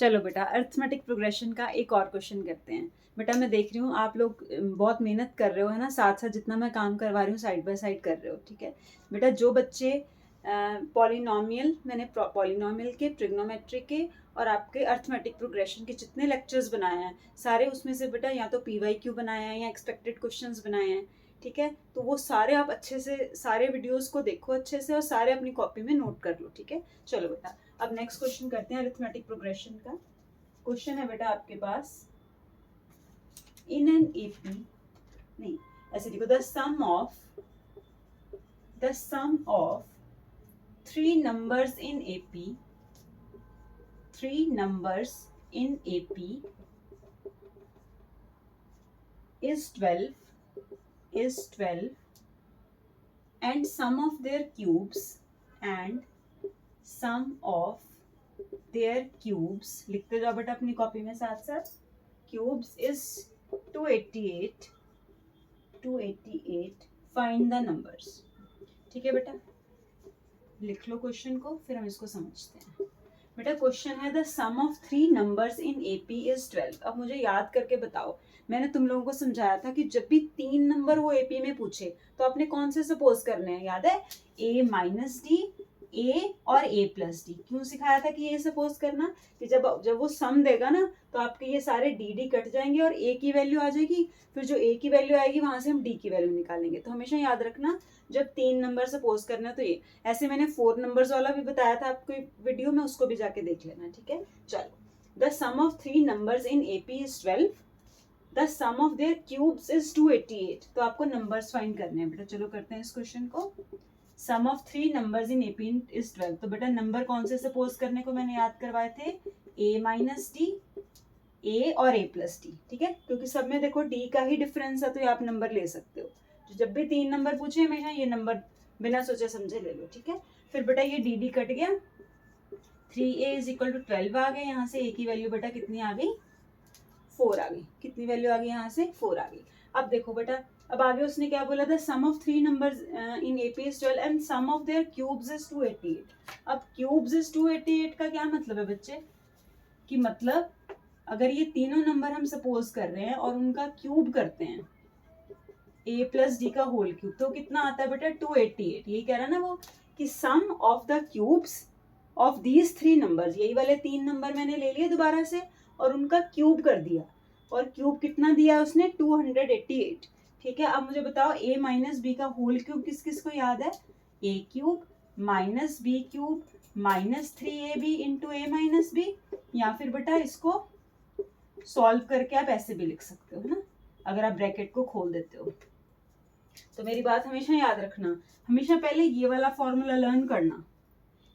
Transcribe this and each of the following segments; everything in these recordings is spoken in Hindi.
चलो बेटा, अरिथमेटिक प्रोग्रेशन का एक और क्वेश्चन करते हैं। बेटा मैं देख रही हूँ आप लोग बहुत मेहनत कर रहे हो, है ना, साथ साथ जितना मैं काम करवा रही हूँ साइड बाय साइड कर रहे हो, ठीक है बेटा। जो बच्चे पॉलिनॉमियल, मैंने पॉलिनॉमियल के, ट्रिग्नोमेट्री के और आपके अरिथमेटिक प्रोग्रेशन के जितने लेक्चर्स बनाए हैं सारे, उसमें से बेटा या तो PYQ बनाया है या एक्सपेक्टेड क्वेश्चंस बनाए हैं, ठीक है। तो वो सारे आप अच्छे से सारे वीडियोस को देखो अच्छे से और सारे अपनी कॉपी में नोट कर लो, ठीक है। चलो बेटा, अब नेक्स्ट क्वेश्चन करते हैं अरिथमेटिक प्रोग्रेशन का। क्वेश्चन है बेटा आपके पास, इन एन एपी, नहीं ऐसे देखो, the sum of three numbers in AP, is 12 and sum of their cubes लिखते जाओ बेटा अपनी कॉपी में साथ साथ। Cubes is 288 find the numbers, ठीक है बेटा। लिख लो क्वेश्चन को, फिर हम इसको समझते हैं। बेटा क्वेश्चन है the sum of three numbers in AP is 12। अब मुझे याद करके बताओ, मैंने तुम लोगों को समझाया था कि जब भी 3 नंबर वो एपी में पूछे तो आपने कौन से सपोज करने हैं, याद है? a माइनस डी, ए और a प्लस डी। क्यों सिखाया था कि ये सपोज करना कि जब वो सम देगा ना तो आपके ये सारे डी कट जाएंगे और a की वैल्यू आ जाएगी, फिर जो a की वैल्यू आएगी वहां से हम d की वैल्यू निकालेंगे। तो हमेशा याद रखना जब 3 नंबर सपोज करना तो ये ऐसे। मैंने 4 नंबर्स वाला भी बताया था आपको वीडियो में, उसको भी जाके देख लेना, ठीक है। चलो, the sum of 3 numbers in AP is 12, the sum of their cubes is 288। तो आपको नंबर्स फाइंड करने हैं बेटा। चलो करते हैं इस क्वेश्चन को। Sum of 3 numbers in AP is 12। तो बेटा नंबर कौन से सपोज करने को मैंने याद करवाए थे? a माइनस डी, a और a प्लस डी, ठीक है। क्योंकि सब में देखो d का ही डिफरेंस है तो आप नंबर ले सकते हो। तो जब भी 3 नंबर पूछे हमेशा ये नंबर बिना सोचे समझे ले लो, ठीक है। फिर बेटा ये डी कट गया, 3a इज इक्वल टू 12 आ गए। यहाँ से a की वैल्यू बेटा कितनी आ गई? 4 आ गई। कितनी वैल्यू आ गई यहाँ से? 4 आ गई। अब देखो बेटा, अब आगे उसने क्या बोला था? Sum of 3 numbers in AP is 12 and sum of their cubes is 288। अब क्यूब्स इज 288 का क्या मतलब है बच्चे? कि मतलब अगर ये तीनों नंबर हम सपोज कर रहे हैं और उनका क्यूब करते हैं, a प्लस डी का होल क्यूब, तो कितना आता है बेटा? 288। यही कह रहा है ना वो कि sum of the cubes of these 3 numbers, यही वाले 3 नंबर मैंने ले लिए दोबारा से और उनका क्यूब कर दिया। और क्यूब कितना दिया उसने? 288, ठीक है। अब मुझे बताओ a माइनस बी का होल क्यूब किस किस को याद है? a cube minus b cube minus 3ab into a minus b. या फिर बेटा इसको सॉल्व करके आप ऐसे भी लिख सकते हो, है ना, अगर आप ब्रैकेट को खोल देते हो। तो मेरी बात हमेशा याद रखना, हमेशा पहले ये वाला फॉर्मूला लर्न करना,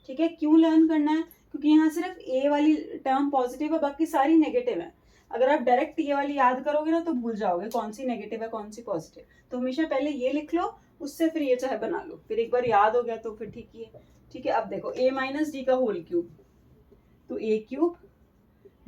ठीक है। क्यों लर्न करना है? क्योंकि यहाँ सिर्फ ए वाली टर्म पॉजिटिव है, बाकी सारी नेगेटिव है। अगर आप डायरेक्ट ये वाली याद करोगे ना तो भूल जाओगे कौन सी नेगेटिव है कौन सी पॉजिटिव। तो हमेशा पहले ये लिख लो, उससे फिर ये चाहे बना लो, फिर एक बार याद हो गया तो फिर ठीक ही है, ठीक है। अब देखो a माइनस डी का होल क्यूब, तो a cube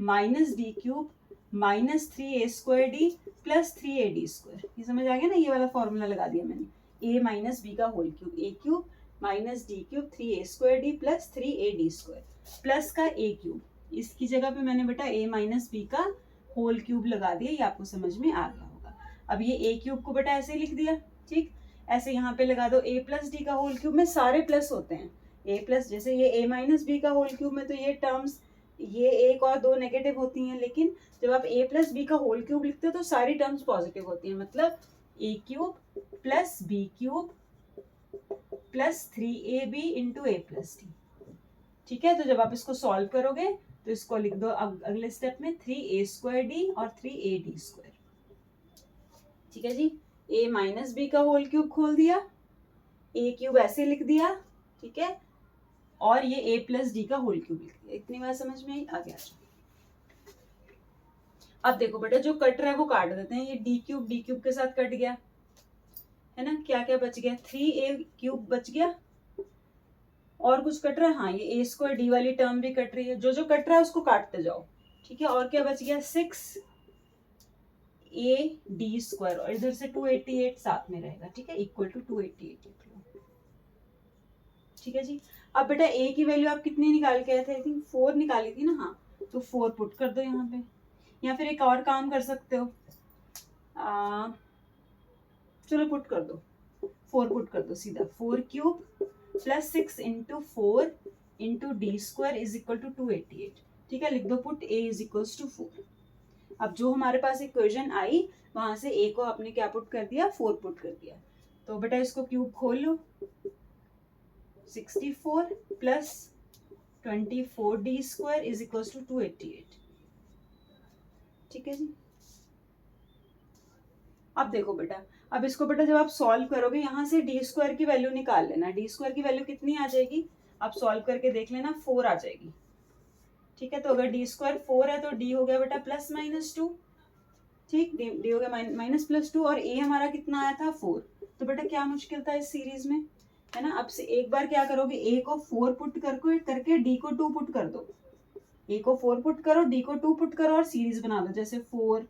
minus d cube minus 3a² d plus 3ad square. ये समझ आ गया ना? ये वाला फॉर्मूला लगा दिया मैंने। a माइनस बी का whole cube, a cube minus d cube 3a² d plus 3ad square plus का a क्यूब। इसकी जगह पे मैंने बेटा a माइनस बी का होल क्यूब लगा दिया। ये आपको समझ में आ गया होगा। अब ये a क्यूब को बेटा ऐसे लिख दिया, ठीक। ऐसे यहाँ पे लगा दो a प्लस डी का होल क्यूब में सारे प्लस होते हैं। a प्लस, जैसे ये a माइनस बी का होल क्यूब में तो ये टर्म्स, ये एक और दो नेगेटिव होती हैं, लेकिन जब आप a प्लस बी का होल क्यूब लिखते हो तो सारी टर्म्स पॉजिटिव होती हैं। मतलब a cube plus b cube plus 3ab into a plus d, ठीक है। तो जब आप इसको सॉल्व करोगे तो इसको लिख दो अगले स्टेप में 3a² डी और 3ad स्क्वायर, ठीक है जी। a माइनस बी का होल क्यूब खोल दिया, a क्यूब ऐसे लिख दिया, ठीक है, और ये a प्लस डी का होल क्यूब लिख दिया। इतनी बात समझ में आई? आ गया। अब देखो बेटा, जो कट रहा है वो काट देते हैं। ये डी क्यूब के साथ कट गया, है ना। क्या क्या बच गया? 3a³ बच गया। और कुछ कट रहा है? हाँ, ये a² डी वाली टर्म भी कट रही है। जो जो कट रहा है उसको काटते जाओ, ठीक है। और क्या बच गया? 6ad स्क्वायर, और इधर से 288 साथ में रहेगा, ठीक है, इक्वल टू 288 लिख लो, ठीक है जी। अब बेटा a की वैल्यू आप कितनी निकाल के आए थे? आई थिंक 4 निकाली थी ना। हाँ, तो 4 पुट कर दो यहाँ पे, या फिर एक और काम कर सकते हो, चलो पुट कर दो, 4 पुट कर दो सीधा, 4 cube plus 6 into 4 into d square is equal to 288। ठीक है, लिख दो put a is equals to 4। अब जो हमारे पास इक्वेशन आई वहां से a को आपने क्या पुट कर दिया, 4 पुट कर दिया। तो बेटा इसको क्यूब खोल लो, 64 plus 24 d square is equals to 288। ठीक है जी। अब देखो बेटा, अब इसको बेटा जब आप सॉल्व करोगे यहाँ से डी स्क्वायर की वैल्यू निकाल लेना। डी स्क्वायर की वैल्यू कितनी आ जाएगी, आप सॉल्व करके देख लेना, 4 आ जाएगी। ठीक है, तो अगर डी स्क्वायर 4 है तो डी हो गया बेटा प्लस माइनस 2। ठीक, डी हो गया माइनस प्लस 2, और ए हमारा कितना आया था 4। तो बेटा क्या मुश्किल था इस सीरीज में, है ना। अब से एक बार क्या करोगे, ए को 4 पुट करके डी को 2 पुट कर दो। ए को 4 पुट करो, डी को 2 पुट करो और सीरीज बना दो। जैसे 4,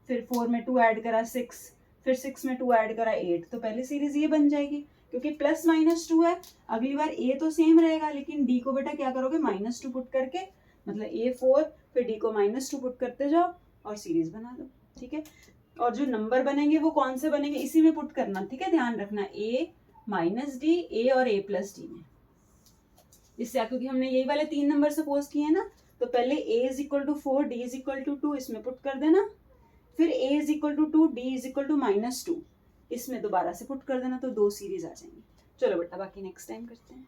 फिर 4 में 2 ऐड करा 6, फिर 6 में 2 ऐड करा 8, तो पहली सीरीज ये बन जाएगी। क्योंकि प्लस माइनस 2 है, अगली बार ए तो सेम रहेगा, लेकिन डी को बेटा क्या करोगे, -2 पुट करके, मतलब ए 4, फिर डी को -2 पुट करते जाओ और सीरीज बना दो। ठीक है, और जो नंबर बनेंगे वो कौन से बनेंगे, इसी में पुट करना। ठीक है, ध्यान रखना, ए माइनस डी, ए और ए प्लस डी में। इससे क्योंकि हमने यही वाले 3 नंबर सपोज किए ना, तो पहले a is equal to 4, d is equal to 2 इसमें पुट कर देना, फिर a is equal to 2, d is equal to -2 इसमें दोबारा से पुट कर देना, तो 2 सीरीज आ जाएंगी। चलो बेटा बाकी नेक्स्ट टाइम करते हैं।